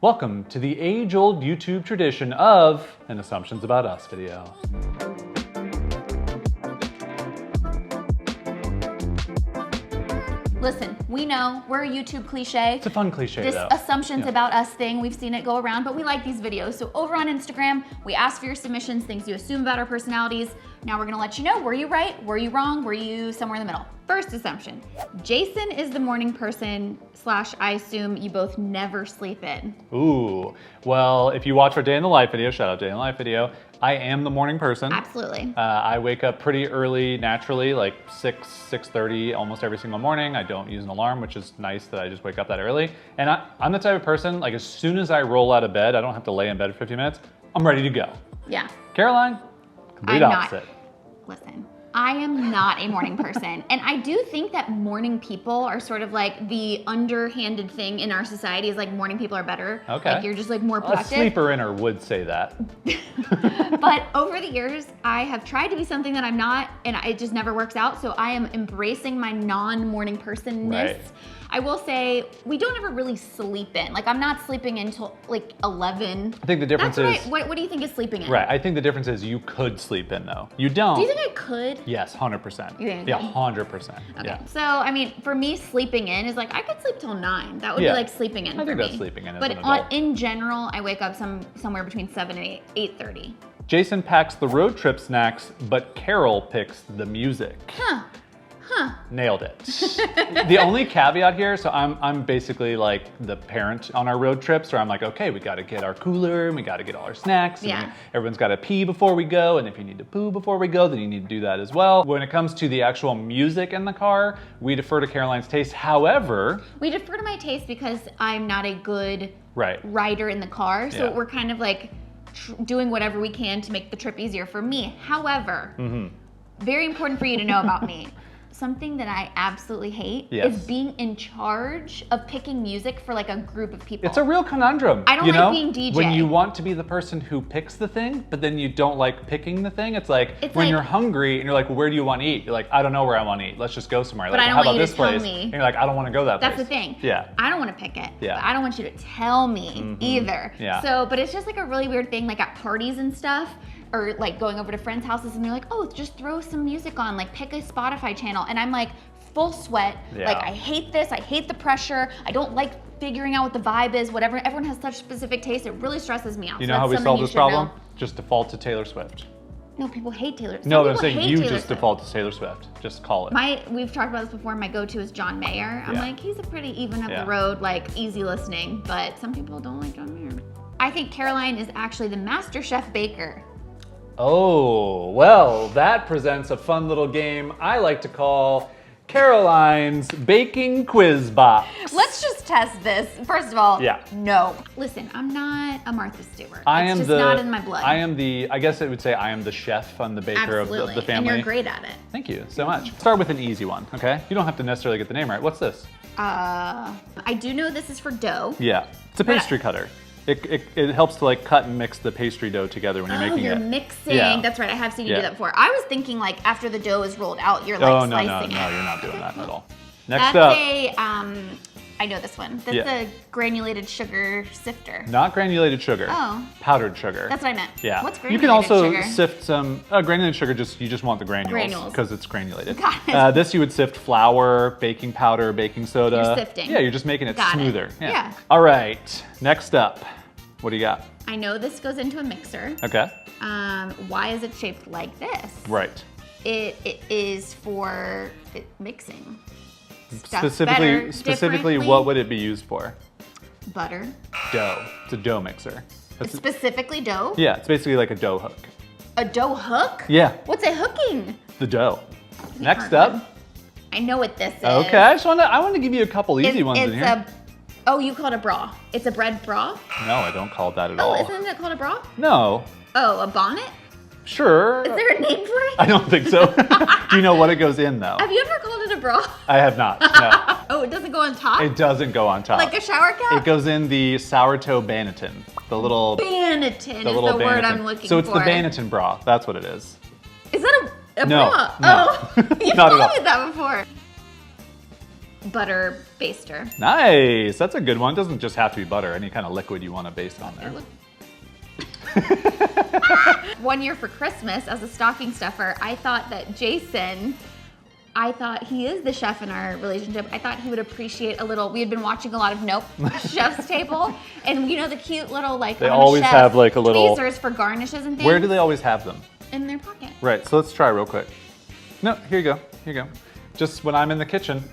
Welcome to the age-old YouTube tradition of an Assumptions About Us video. Listen, we know we're a YouTube cliche. It's a fun cliche this though. Assumptions about us thing, we've seen it go around, but we like these videos. So over on Instagram, we ask for your submissions, things you assume about our personalities. Now we're gonna let you know, were you right, were you wrong, were you somewhere in the middle? First assumption, Jason is the morning person / I assume you both never sleep in. Ooh, well, if you watch our day in the life video, shout out day in the life video, I am the morning person. Absolutely. I wake up pretty early naturally, like 6:30 almost every single morning. I don't use an alarm, which is nice that I just wake up that early. And I'm the type of person, like as soon as I roll out of bed, I don't have to lay in bed for 15 minutes, I'm ready to go. Yeah. Caroline, complete opposite. Listen, I am not a morning person. And I do think that morning people are sort of like the underhanded thing in our society is like morning people are better. Okay. Like you're just like more productive. A sleeper inner would say that. But over the years, I have tried to be something that I'm not, and it just never works out. So I am embracing my non-morning personness. Right. I will say, we don't ever really sleep in. Like, I'm not sleeping until like 11. I think the difference is... What do you think is sleeping in? Right, I think the difference is you could sleep in though. You don't. Do you think I could? Yes, 100%. You think I Yeah, could? 100%. Okay. Yeah. So, I mean, for me, sleeping in is like, I could sleep till 9. That would be like sleeping in I think for that's me. sleeping in as But an adult. in general, I wake up somewhere between 7 and 8:30. Jason packs the road trip snacks, but Carol picks the music. Huh. Nailed it. The only caveat here, so I'm basically like the parent on our road trips, where I'm like, okay, we gotta get our cooler, and we gotta get all our snacks, and everyone's gotta pee before we go, and if you need to poo before we go, then you need to do that as well. When it comes to the actual music in the car, we defer to Caroline's taste. However... We defer to my taste because I'm not a good rider in the car, so we're kind of like doing whatever we can to make the trip easier for me. However, very important for you to know about me. Something that I absolutely hate is being in charge of picking music for like a group of people. It's a real conundrum. I don't like being DJ. When you want to be the person who picks the thing, but then you don't like picking the thing. It's like when you're hungry and you're like, well, where do you want to eat? You're like, I don't know where I want to eat. Let's just go somewhere. But like, I don't how want about you this to tell place? me. And you're like, I don't want to go that place. That's the thing. Yeah. I don't want to pick it. Yeah. But I don't want you to tell me either. Yeah. So, but it's just like a really weird thing, like at parties and stuff, or like going over to friends' houses and they're like, oh, just throw some music on, like pick a Spotify channel. And I'm like, full sweat. Like, I hate this. I hate the pressure. I don't like figuring out what the vibe is, whatever. Everyone has such specific taste. It really stresses me out. You know how we solve this problem? Just default to Taylor Swift. No, people hate Taylor Swift. No, I'm saying you just default to Taylor Swift. Just call it. We've talked about this before. My go-to is John Mayer. I'm like, he's a pretty even up the road, like easy listening, but some people don't like John Mayer. I think Caroline is actually the master chef baker. Oh, well, that presents a fun little game I like to call Caroline's Baking Quiz Box. Let's just test this. First of all, Yeah. no. Listen, I'm not a Martha Stewart. It's just not in my blood. I guess it would say I am the chef. I'm the baker of the family. And you're great at it. Thank you so much. Start with an easy one, okay? You don't have to necessarily get the name right. What's this? I do know this is for dough. Yeah, it's a pastry cutter. It helps to like cut and mix the pastry dough together when you're making it. Oh, you're mixing. Yeah. That's right. I have seen you do that before. I was thinking like after the dough is rolled out, you're like slicing it. No, you're not doing that at all. Next up. I know this one. That's a granulated sugar sifter. Not granulated sugar. Oh. Powdered sugar. That's what I meant. Yeah. What's granulated You can also sugar? sift some, granulated sugar, you just want the granules. Because it's granulated. Got it. This you would sift flour, baking powder, baking soda. You're sifting. Yeah, you're just making it smoother. Yeah. All right, next up. What do you got? I know this goes into a mixer. Okay. Why is it shaped like this? Right. It is for mixing. Specifically, what would it be used for? Butter. Dough. It's a dough mixer. Specifically dough? Yeah, it's basically like a dough hook. A dough hook? Yeah. What's it hooking? The dough. Next up. I know what this is. Okay, I want to give you a couple easy ones in here. Oh, you call it a bra. It's a bread bra? No, I don't call it that at all. Oh, isn't it called a bra? No. Oh, a bonnet? Sure. Is there a name for it? I don't think so. Do you know what it goes in though? Have you ever called it a bra? I have not, no. Oh, it doesn't go on top? It doesn't go on top. Like a shower cap? It goes in the sourdough banneton. The little... Banneton is the word I'm looking for. So it's the banneton bra. That's what it is. Is that a No, bra? no. Oh, you've Not at told all. me that before. butter baster. Nice. That's a good one. It doesn't just have to be butter. Any kind of liquid you want to baste on there. One year for Christmas, as a stocking stuffer, I thought that Jason, I thought he is the chef in our relationship. I thought he would appreciate a little, we had been watching a lot of Nope, Chef's Table, and you know the cute little like, they always have like a little tweezers for garnishes and things. Where do they always have them? In their pocket. Right, so let's try real quick. No, here you go, here you go. Just when I'm in the kitchen,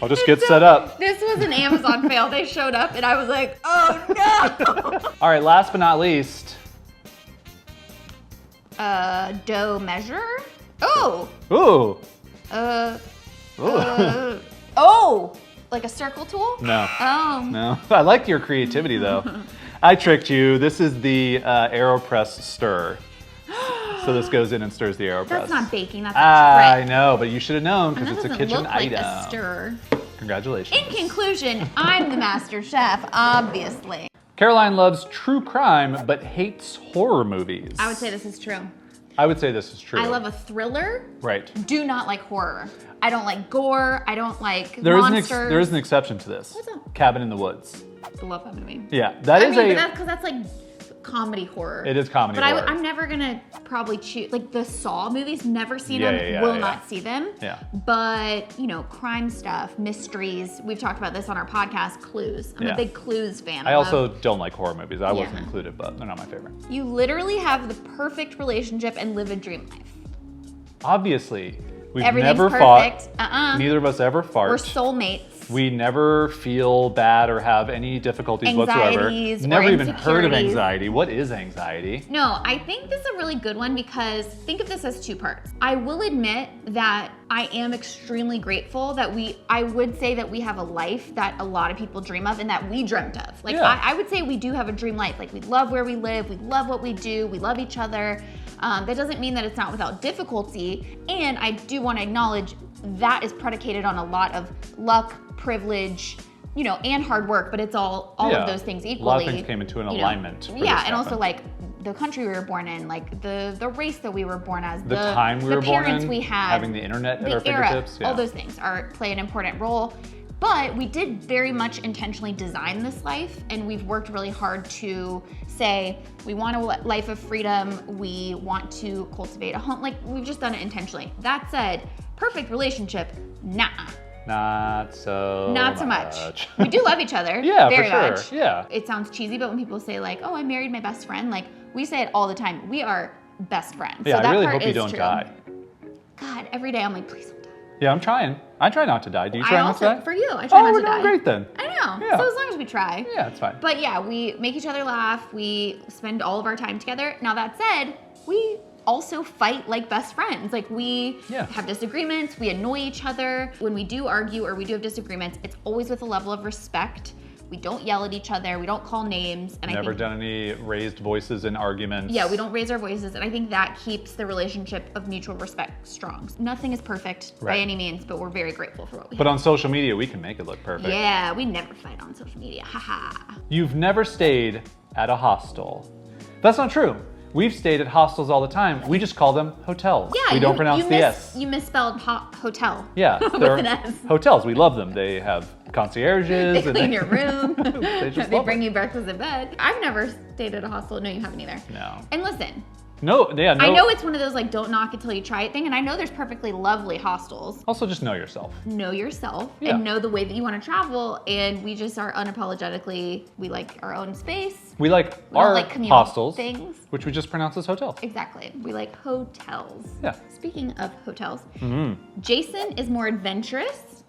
I'll just get set up. This was an Amazon fail. They showed up and I was like, oh no. All right, last but not least. Dough measure? Oh. Ooh. Oh, like a circle tool? No. Oh. No, I like your creativity though. I tricked you. This is the AeroPress stir. So this goes in and stirs the AeroPress. That's not baking, that's a trick. I know, but you should have known because it's a kitchen look like item. A stir. Congratulations. In conclusion, I'm the master chef, obviously. Caroline loves true crime, but hates horror movies. I would say this is true. I would say this is true. I love a thriller. Right. Do not like horror. I don't like gore. I don't like monsters. There is an exception to this. What's up? Cabin in the Woods. I love that movie. Yeah, that is because that's like comedy horror. It is comedy horror. But I'm never gonna probably choose, like the Saw movies, never seen them, will not see them. Yeah. But, you know, crime stuff, mysteries, we've talked about this on our podcast, Clues. I'm a big Clues fan. I also don't like horror movies. I wasn't included, but they're not my favorite. You literally have the perfect relationship and live a dream life. Obviously. We've Everything's never perfect. fought. Neither of us ever fart. We're soulmates. We never feel bad or have any difficulties whatsoever. Never even heard of anxiety. What is anxiety? No, I think this is a really good one because think of this as two parts. I will admit that I am extremely grateful that I would say that we have a life that a lot of people dream of and that we dreamt of. Like I would say we do have a dream life. Like we love where we live, we love what we do, we love each other. That doesn't mean that it's not without difficulty. And I do want to acknowledge that is predicated on a lot of luck, privilege, you know, and hard work, but it's all of those things equally. A lot of things came into an alignment. And also like the country we were born in, like the race that we were born as, the time we were born in, parents we had, having the internet at our fingertips. All those things play an important role. But we did very much intentionally design this life, and we've worked really hard to say we want a life of freedom, we want to cultivate a home, like we've just done it intentionally. That said, perfect relationship, nah. Not so much. We do love each other. Very much. Yeah. It sounds cheesy, but when people say like, oh, I married my best friend, like we say it all the time. We are best friends. Yeah, so that I really part hope you is don't true. die. God, every day I'm like, please don't die. Yeah, I'm trying. I try not to die. Do you try not to die? For you, I try not to die. Oh, we're doing great then. I know. Yeah. So as long as we try. Yeah, it's fine. But yeah, we make each other laugh. We spend all of our time together. Now that said, we also fight like best friends. Like we have disagreements, we annoy each other. When we do argue or we do have disagreements, it's always with a level of respect. We don't yell at each other, we don't call names. And Never done any raised voices in arguments. Yeah, we don't raise our voices, and I think that keeps the relationship of mutual respect strong. Nothing is perfect by any means, but we're very grateful for what we have. But on social media, we can make it look perfect. Yeah, we never fight on social media, haha. You've never stayed at a hostel. That's not true. We've stayed at hostels all the time. We just call them hotels. Yeah, we don't pronounce the S. You misspelled hotel. Yeah, with an S. Hotels. We love them. They have concierges. They clean your room. they bring you breakfast in bed. I've never stayed at a hostel. No, you haven't either. No. And listen. No. I know it's one of those like don't knock until you try it thing, and I know there's perfectly lovely hostels. Also, just know yourself. Know yourself and know the way that you want to travel, and we just are unapologetically, we like our own space. We like our hostels, things. Which we just pronounce as hotels. Exactly. We like hotels. Yeah. Speaking of hotels, Jason is more adventurous.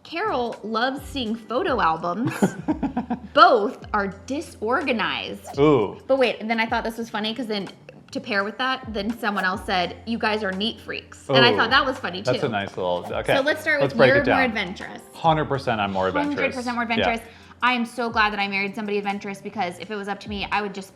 Carol loves seeing photo albums. Both are disorganized. Ooh. But wait, and then I thought this was funny because then to pair with that, then someone else said, you guys are neat freaks. And I thought that was funny too. That's a nice little, okay. So let's start with you're more adventurous. 100% I'm more adventurous. 100% more adventurous. Yeah. I am so glad that I married somebody adventurous because if it was up to me, I would just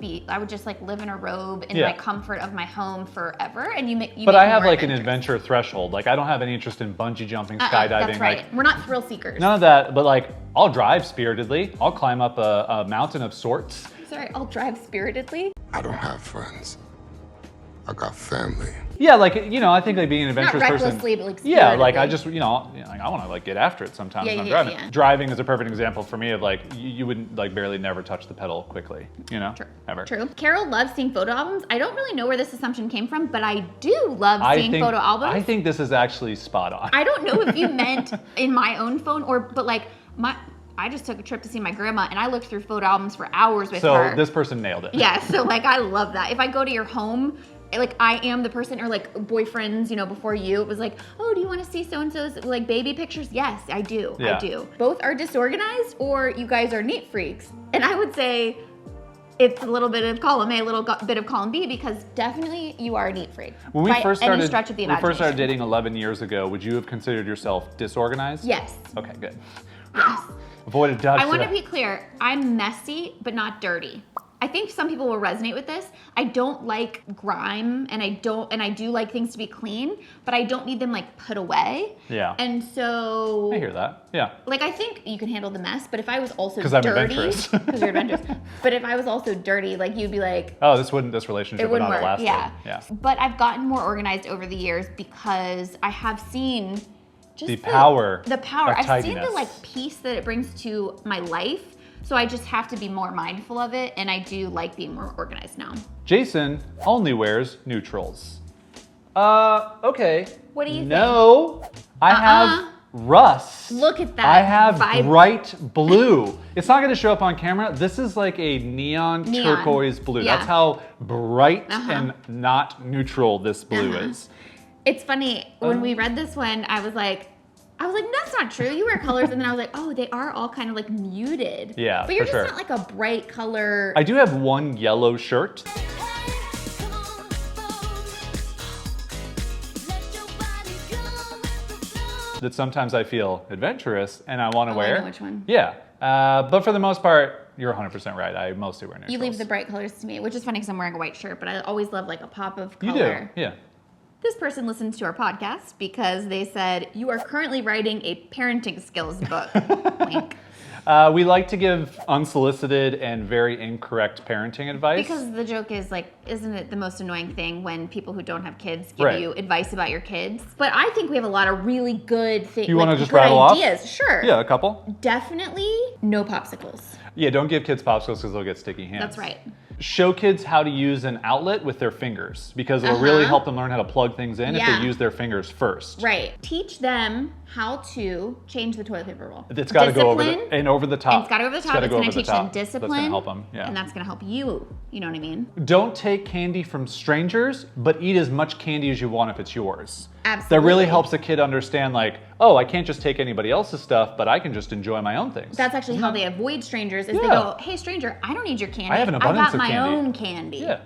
like live in a robe in my comfort of my home forever. And you But I have like an adventure threshold. Like I don't have any interest in bungee jumping, skydiving. That's right. Like, we're not thrill seekers. None of that, but like I'll drive spiritedly. I'll climb up a mountain of sorts. Sorry, I'll drive spiritedly. I don't have friends. I got family. Yeah, like, you know, I think like being an adventurous Not person. recklessly, but like yeah, like spiritedly. I just, you know, like I want to like get after it sometimes Yeah, when I'm yeah, driving. yeah. Driving is a perfect example for me of like you wouldn't like barely never touch the pedal quickly, you know, ever. True. Carol loves seeing photo albums. I don't really know where this assumption came from, but I do love seeing photo albums. I think this is actually spot on. I don't know if you meant in my own phone but like I just took a trip to see my grandma and I looked through photo albums for hours with her. So this person nailed it. Yeah, so like I love that. If I go to your home, like I am the person, or like boyfriends, you know, before you, it was like, oh, do you want to see so-and-so's like baby pictures? Yes, I do. Yeah. I do. Both are disorganized or you guys are neat freaks. And I would say it's a little bit of column A, a little bit of column B, because definitely you are a neat freak. When we first started, any stretch of the when we first started imagination. dating 11 years ago, would you have considered yourself disorganized? Yes. Okay, good. Yes. Avoided dodge. I want to be clear. I'm messy, but not dirty. I think some people will resonate with this. I don't like grime, and I do like things to be clean, but I don't need them like put away. Yeah. And so I hear that. Yeah. Like I think you can handle the mess, but if I was also dirty, I'm adventurous. because you're adventurous. But if I was also dirty, like you'd be like, oh, this relationship it would wouldn't not have work. lasted. Yeah. But I've gotten more organized over the years because I have seen just the power. The power. Of I've seen tidiness. the like peace that it brings to my life. So I just have to be more mindful of it, and I do like being more organized now. Jason only wears neutrals. Okay. What do you think? No, I have rust. Look at that. I have bright blue. It's not going to show up on camera. This is like a neon turquoise blue. Yeah. That's how bright and not neutral this blue is. It's funny, when we read this one, I was like, that's not true. You wear colors, and then I was like, oh, they are all kind of like muted. Yeah, but you're for just sure. not like a bright color. I do have one yellow shirt. That sometimes I feel adventurous and I want to wear. I know which one. Yeah, but for the most part, you're 100% right. I mostly wear neutrals. You leave the bright colors to me, which is funny because I'm wearing a white shirt, but I always love like a pop of You color. do, yeah. This person listens to our podcast because they said, you are currently writing a parenting skills book. Wink. We like to give unsolicited and very incorrect parenting advice. Because the joke is like, isn't it the most annoying thing when people who don't have kids give you advice about your kids? But I think we have a lot of really good things. You want to just good rattle ideas. off? Sure. Yeah, a couple. Definitely no popsicles. Yeah, don't give kids popsicles because they'll get sticky hands. That's right. Show kids how to use an outlet with their fingers because it'll really help them learn how to plug things in if they use their fingers first. Right. Teach them how to change the toilet paper roll. It's got to go over over the top. And it's got to go over the top. It's going to teach them discipline. That's going to help them. Yeah. And that's going to help you. You know what I mean? Don't take candy from strangers, but eat as much candy as you want if it's yours. Absolutely. That really helps a kid understand, like, oh, I can't just take anybody else's stuff, but I can just enjoy my own things. That's actually how they avoid strangers. Is they go, "Hey, stranger, I don't need your candy. I have an abundance of candy. I got my own candy." Yeah.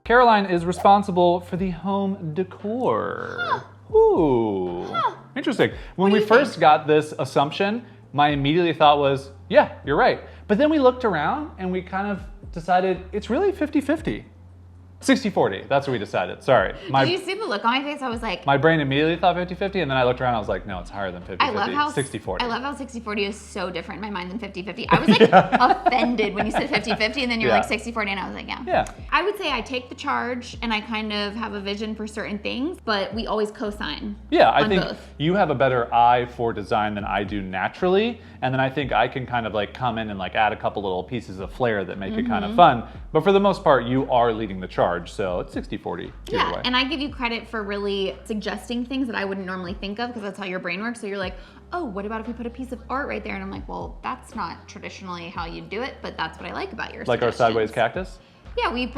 Caroline is responsible for the home decor. Huh. Ooh. Huh. Interesting. When we first got this assumption, my immediate thought was, yeah, you're right. But then we looked around and we kind of decided it's really 50-50. 60-40, that's what we decided. Sorry. Did you see the look on my face? I was like... My brain immediately thought 50-50, and then I looked around and I was like, no, it's higher than 50-50. 60-40. I love how 60-40 is so different in my mind than 50-50. I was like offended when you said 50-50, and then you're like 60-40, and I was like, yeah. I would say I take the charge, and I kind of have a vision for certain things, but we always co-sign. Yeah, I think both. You have a better eye for design than I do naturally, and then I think I can kind of like come in and like add a couple little pieces of flair that make it kind of fun. But for the most part, you are leading the charge, so it's 60-40. Yeah, way. and I give you credit for really suggesting things that I wouldn't normally think of because that's how your brain works. So you're like, oh, what about if we put a piece of art right there? And I'm like, well, that's not traditionally how you do it, but that's what I like about your Like our sideways cactus? Yeah, we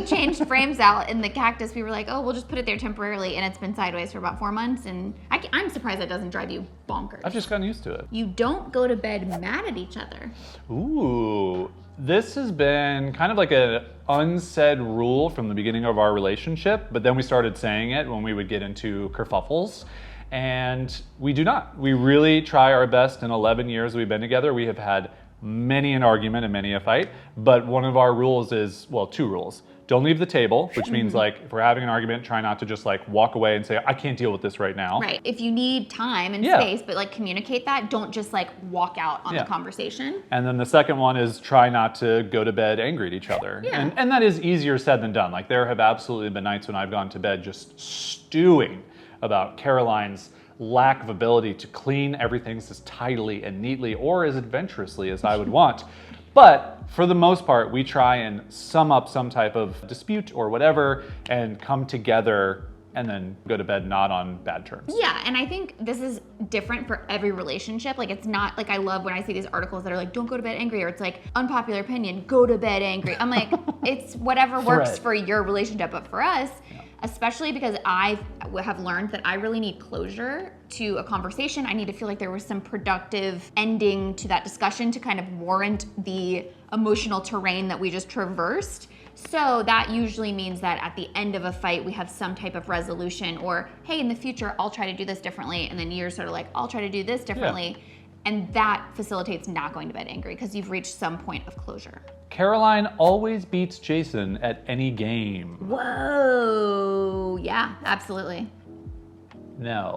changed frames out in the cactus. We were like, oh, we'll just put it there temporarily, and it's been sideways for about 4 months, and I'm surprised that doesn't drive you bonkers. I've just gotten used to it. You don't go to bed mad at each other. Ooh, this has been kind of like an unsaid rule from the beginning of our relationship, but then we started saying it when we would get into kerfuffles. And we do not. We really try our best. In 11 years we've been together, we have had many an argument and many a fight. But one of our rules is, well, 2 rules. Don't leave the table, which means like if we're having an argument, try not to just like walk away and say, I can't deal with this right now. Right. If you need time and space, but like communicate that, don't just like walk out on the conversation. And then the second one is try not to go to bed angry at each other. Yeah. And that is easier said than done. Like there have absolutely been nights when I've gone to bed just stewing about Caroline's lack of ability to clean everything as tidily and neatly or as adventurously as I would want. But for the most part, we try and sum up some type of dispute or whatever and come together and then go to bed not on bad terms. Yeah, and I think this is different for every relationship. Like it's not like I love when I see these articles that are like, don't go to bed angry, or it's like unpopular opinion, go to bed angry. I'm like, it's whatever works for your relationship, but for us, especially because I have learned that I really need closure to a conversation. I need to feel like there was some productive ending to that discussion to kind of warrant the emotional terrain that we just traversed. So that usually means that at the end of a fight, we have some type of resolution, or, hey, in the future, I'll try to do this differently. And then you're sort of like, I'll try to do this differently. Yeah. And that facilitates not going to bed angry because you've reached some point of closure. Caroline always beats Jason at any game. Whoa. Yeah, absolutely. No.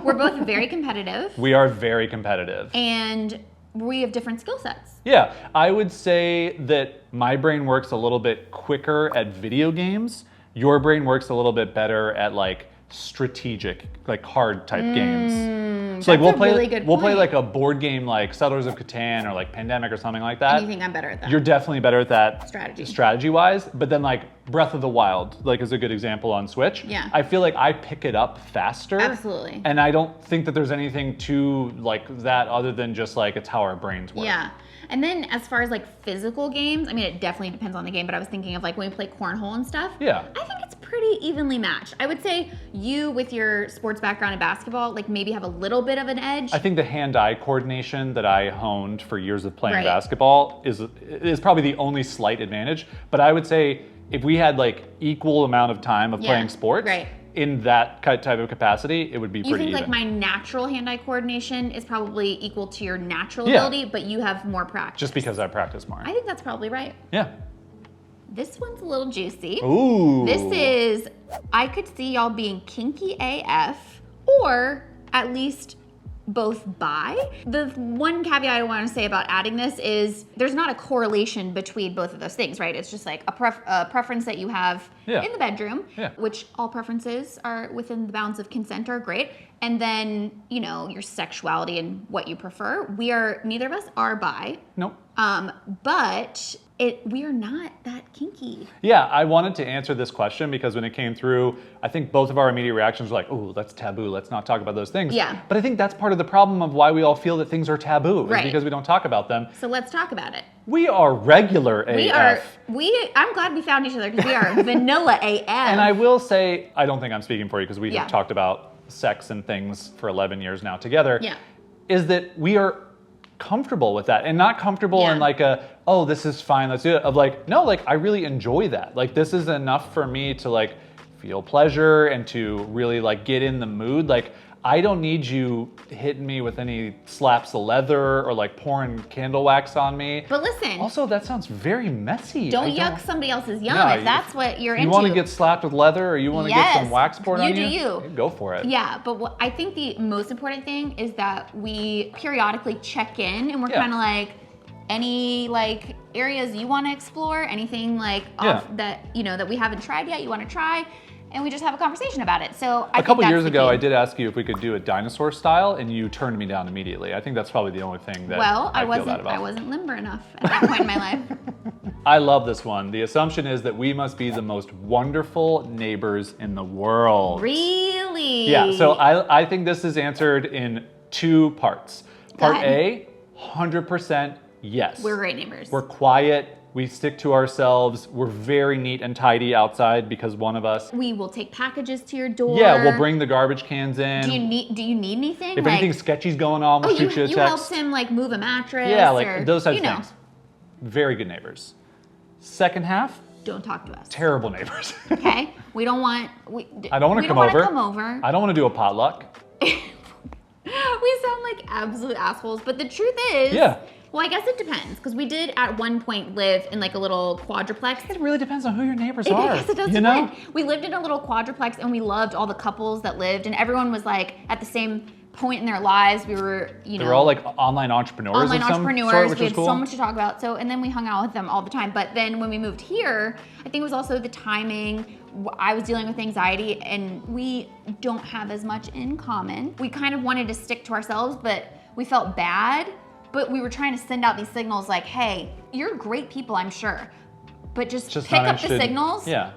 We're both very competitive. We are very competitive. And we have different skill sets. Yeah, I would say that my brain works a little bit quicker at video games. Your brain works a little bit better at like strategic, like card type games. So like we'll play like a board game like Settlers of Catan or like Pandemic or something like that. And you think I'm better at that? You're definitely better at that strategy wise. But then like Breath of the Wild like is a good example on Switch. Yeah. I feel like I pick it up faster. Absolutely. And I don't think that there's anything to like that other than just like it's how our brains work. Yeah. And then as far as like physical games, I mean, it definitely depends on the game, but I was thinking of like when we play cornhole and stuff. Yeah. I think it's pretty evenly matched. I would say you with your sports background in basketball, like maybe have a little bit of an edge. I think the hand-eye coordination that I honed for years of playing basketball is probably the only slight advantage. But I would say if we had like equal amount of time of playing sports, in that type of capacity, it would be pretty even. You think like my natural hand-eye coordination is probably equal to your natural ability, but you have more practice. Just because I practice more. I think that's probably right. Yeah. This one's a little juicy. Ooh. This is, I could see y'all being kinky AF, or at least both bi. The one caveat I want to say about adding this is there's not a correlation between both of those things, right? It's just like a preference that you have in the bedroom, which all preferences are within the bounds of consent are great. And then, you know, your sexuality and what you prefer. Neither of us are bi. Nope. But we are not that kinky. Yeah, I wanted to answer this question because when it came through, I think both of our immediate reactions were like, oh, that's taboo. Let's not talk about those things. Yeah. But I think that's part of the problem of why we all feel that things are taboo, is because we don't talk about them. So let's talk about it. We are regular AF. I'm glad we found each other because we are vanilla AF. And I will say, I don't think I'm speaking for you because we have talked about sex and things for 11 years now together. Yeah. Is that we are comfortable with that and not comfortable in like oh, this is fine, let's do it. Of like, no, like I really enjoy that. Like this is enough for me to like feel pleasure and to really like get in the mood. Like I don't need you hitting me with any slaps of leather or like pouring candle wax on me. But listen. Also, that sounds very messy. Don't yuck somebody else's yum if that's what you're into. You want to get slapped with leather or you want to get some wax poured on you? You do. Go for it. Yeah, but I think the most important thing is that we periodically check in and we're kind of like, any like areas you want to explore, anything like that, you know, that we haven't tried yet, you want to try. And we just have a conversation about it. So a couple years ago, I did ask you if we could do a dinosaur style, and you turned me down immediately. I think that's probably the only thing that I wasn't limber enough at that point in my life. I love this one. The assumption is that we must be the most wonderful neighbors in the world. Really? Yeah. So I think this is answered in 2 parts. Part A, 100% yes. We're great neighbors. We're quiet. We stick to ourselves. We're very neat and tidy outside because one of us. We will take packages to your door. Yeah, we'll bring the garbage cans in. Do you need anything? If anything sketchy's going on, we'll shoot you a text. You helped him like move a mattress. Yeah, like those types of things. Very good neighbors. Second half, don't talk to us. Terrible neighbors. Okay? We don't want... I don't want to come over. I don't want to do a potluck. We sound like absolute assholes, but the truth is... Yeah. Well, I guess it depends, because we did at one point live in like a little quadruplex. It really depends on who your neighbors are. I guess it does depend. We lived in a little quadruplex, and we loved all the couples that lived, and everyone was like at the same point in their lives. We were, you know, they were all like online entrepreneurs. We had cool. so much to talk about. So, and then we hung out with them all the time. But then when we moved here, I think it was also the timing. I was dealing with anxiety, and we don't have as much in common. We kind of wanted to stick to ourselves, but we felt bad. But we were trying to send out these signals like, hey, you're great people, I'm sure. But just pick up the signals. Yeah.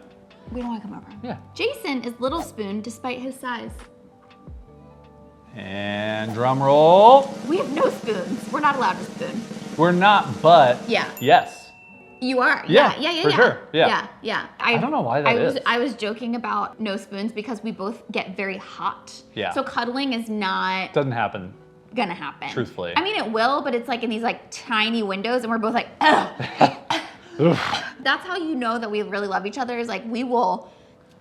We don't want to come over. Yeah. Jason is Little Spoon despite his size. And drum roll. We have no spoons. We're not allowed to spoon. We're not, but yes. You are. Yeah, for sure. Yeah. I don't know why that is. I was joking about no spoons because we both get very hot. Yeah. So cuddling is not... Doesn't happen. Gonna happen. Truthfully. I mean, it will, but it's like in these like tiny windows, and we're both like, ugh. That's how you know that we really love each other, is like we will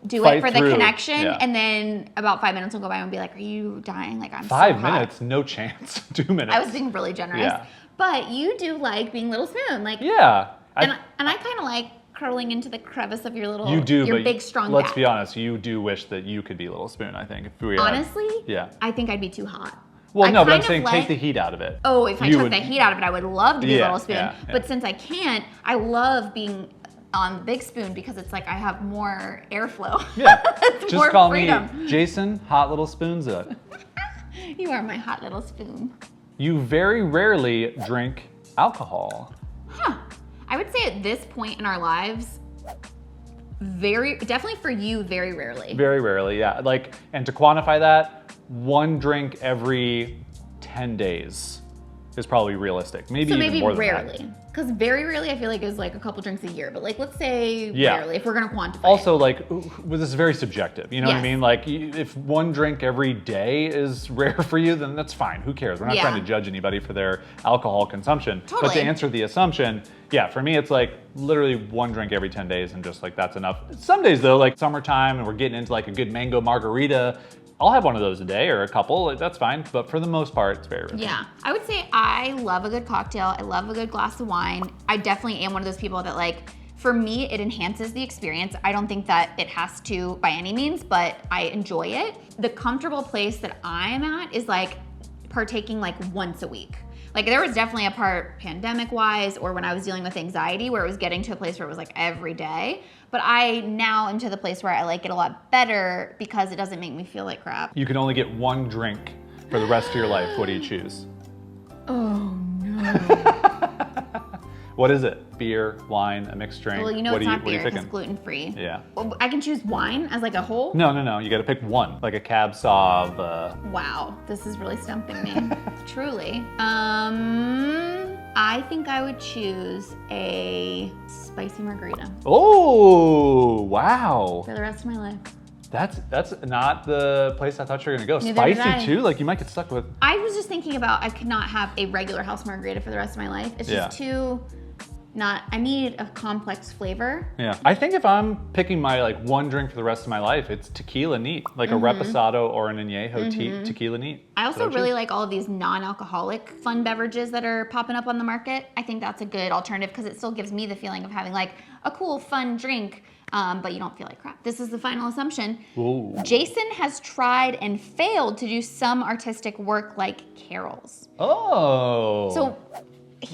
do it for the connection, and then about 5 minutes will go by and be like, are you dying? Like, I'm 5 minutes? No chance. 2 minutes. I was being really generous. Yeah. But you do like being Little Spoon. Like, yeah. And I kind of like curling into the crevice of your little, big, strong let's back. be honest, you do wish that you could be Little Spoon, I think. If we Honestly? Yeah. I think I'd be too hot. Well, no, but I'm saying take the heat out of it. Oh, if I took the heat out of it, I would love to be Little Spoon. Yeah. But since I can't, I love being on Big Spoon because it's like I have more airflow. Yeah. Just more call freedom. me Jason, Hot Little Spoonza. You are my hot little spoon. You very rarely drink alcohol. Huh. I would say at this point in our lives, definitely for you, very rarely. Very rarely, yeah. Like, and to quantify that, 1 drink every 10 days is probably realistic. Maybe even more than rarely. that. Because very rarely I feel like is like a couple drinks a year. But like, let's say rarely, if we're gonna quantify also, it. like, this is very subjective. You know what I mean? Like, if 1 drink every day is rare for you, then that's fine. Who cares? We're not trying to judge anybody for their alcohol consumption. Totally. But to answer the assumption, yeah, for me, it's like literally 1 drink every 10 days and just like, that's enough. Some days though, like summertime and we're getting into like a good mango margarita, I'll have one of those a day or a couple, that's fine. But for the most part, it's very rare. Yeah, I would say I love a good cocktail. I love a good glass of wine. I definitely am one of those people that like, for me, it enhances the experience. I don't think that it has to by any means, but I enjoy it. The comfortable place that I'm at is like partaking like once a week. Like there was definitely a part pandemic-wise or when I was dealing with anxiety where it was getting to a place where it was like every day. But I now am to the place where I like it a lot better because it doesn't make me feel like crap. You can only get 1 drink for the rest of your life. What do you choose? Oh no. What is it? Beer, wine, a mixed drink? Well, you know it's not beer because it's gluten-free. Yeah. Well, I can choose wine as like a whole? No. You gotta pick 1. Like a Cab Sauv. Wow, this is really stumping me. Truly. I think I would choose a spicy margarita. Oh, wow. For the rest of my life. That's not the place I thought you were gonna go. Neither Spicy too? Like you might get stuck with. I was just thinking about I could not have a regular house margarita for the rest of my life. It's just too I need a complex flavor. Yeah. I think if I'm picking my like 1 drink for the rest of my life, it's tequila neat. Like a reposado or an añejo tequila neat. I also really like all of these non-alcoholic fun beverages that are popping up on the market. I think that's a good alternative because it still gives me the feeling of having like a cool, fun drink, but you don't feel like crap. This is the final assumption. Ooh. Jason has tried and failed to do some artistic work like carols. Oh. So,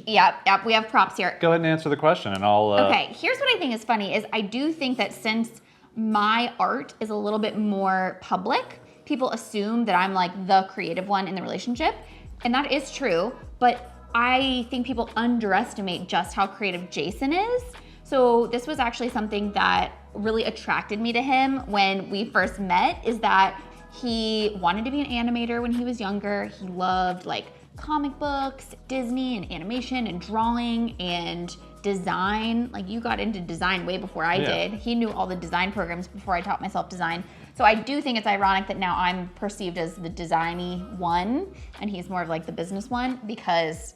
yeah, we have props here. Go ahead and answer the question and I'll... Okay, here's what I think is funny is I do think that since my art is a little bit more public, people assume that I'm like the creative one in the relationship. And that is true, but I think people underestimate just how creative Jason is. So this was actually something that really attracted me to him when we first met, is that he wanted to be an animator when he was younger. He loved like comic books, Disney and animation and drawing and design. Like you got into design way before I did. He knew all the design programs before I taught myself design. So I do think it's ironic that now I'm perceived as the designy one and he's more of like the business one, because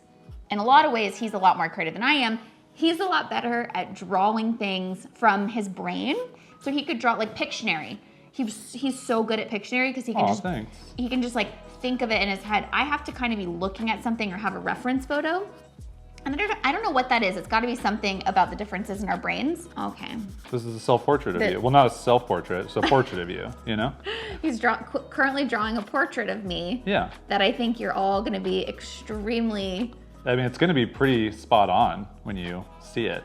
in a lot of ways he's a lot more creative than I am. He's a lot better at drawing things from his brain. So he could draw like Pictionary. He's so good at Pictionary because he can just like think of it in his head. I have to kind of be looking at something or have a reference photo. And I don't know what that is. It's got to be something about the differences in our brains. Okay. This is a self-portrait of you. Well, not a self-portrait. It's a portrait of you, you know? He's currently drawing a portrait of me. Yeah. That I think you're all going to be extremely... I mean, it's going to be pretty spot on when you see it.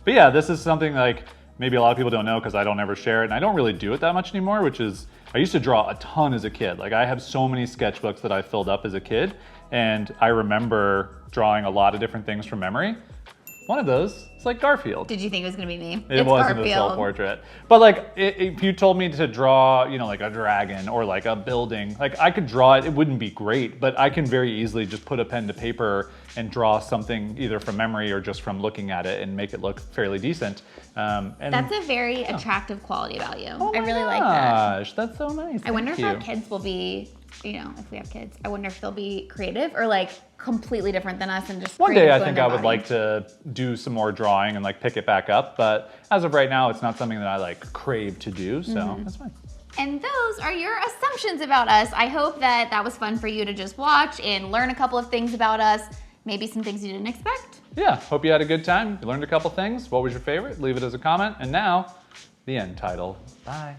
But yeah, this is something like maybe a lot of people don't know because I don't ever share it. And I don't really do it that much anymore, which is, I used to draw a ton as a kid. Like I have so many sketchbooks that I filled up as a kid. And I remember drawing a lot of different things from memory. One of those is like Garfield. Did you think it was gonna be me? It wasn't a self-portrait. But like, if you told me to draw, you know, like a dragon or like a building, like I could draw it, it wouldn't be great, but I can very easily just put a pen to paper and draw something either from memory or just from looking at it and make it look fairly decent. And that's a very attractive quality about you. Oh I really like that. That's so nice. I wonder if our kids will be, you know, if we have kids, I wonder if they'll be creative or like completely different than us and just one day I think I would like to do some more drawing and like pick it back up, but as of right now it's not something that I like crave to do, so that's fine. And those are your assumptions about us. I hope that that was fun for you to just watch and learn a couple of things about us, maybe some things you didn't expect. Yeah, hope you had a good time. You learned a couple things. What was your favorite? Leave it as a comment. And now, the end title. Bye.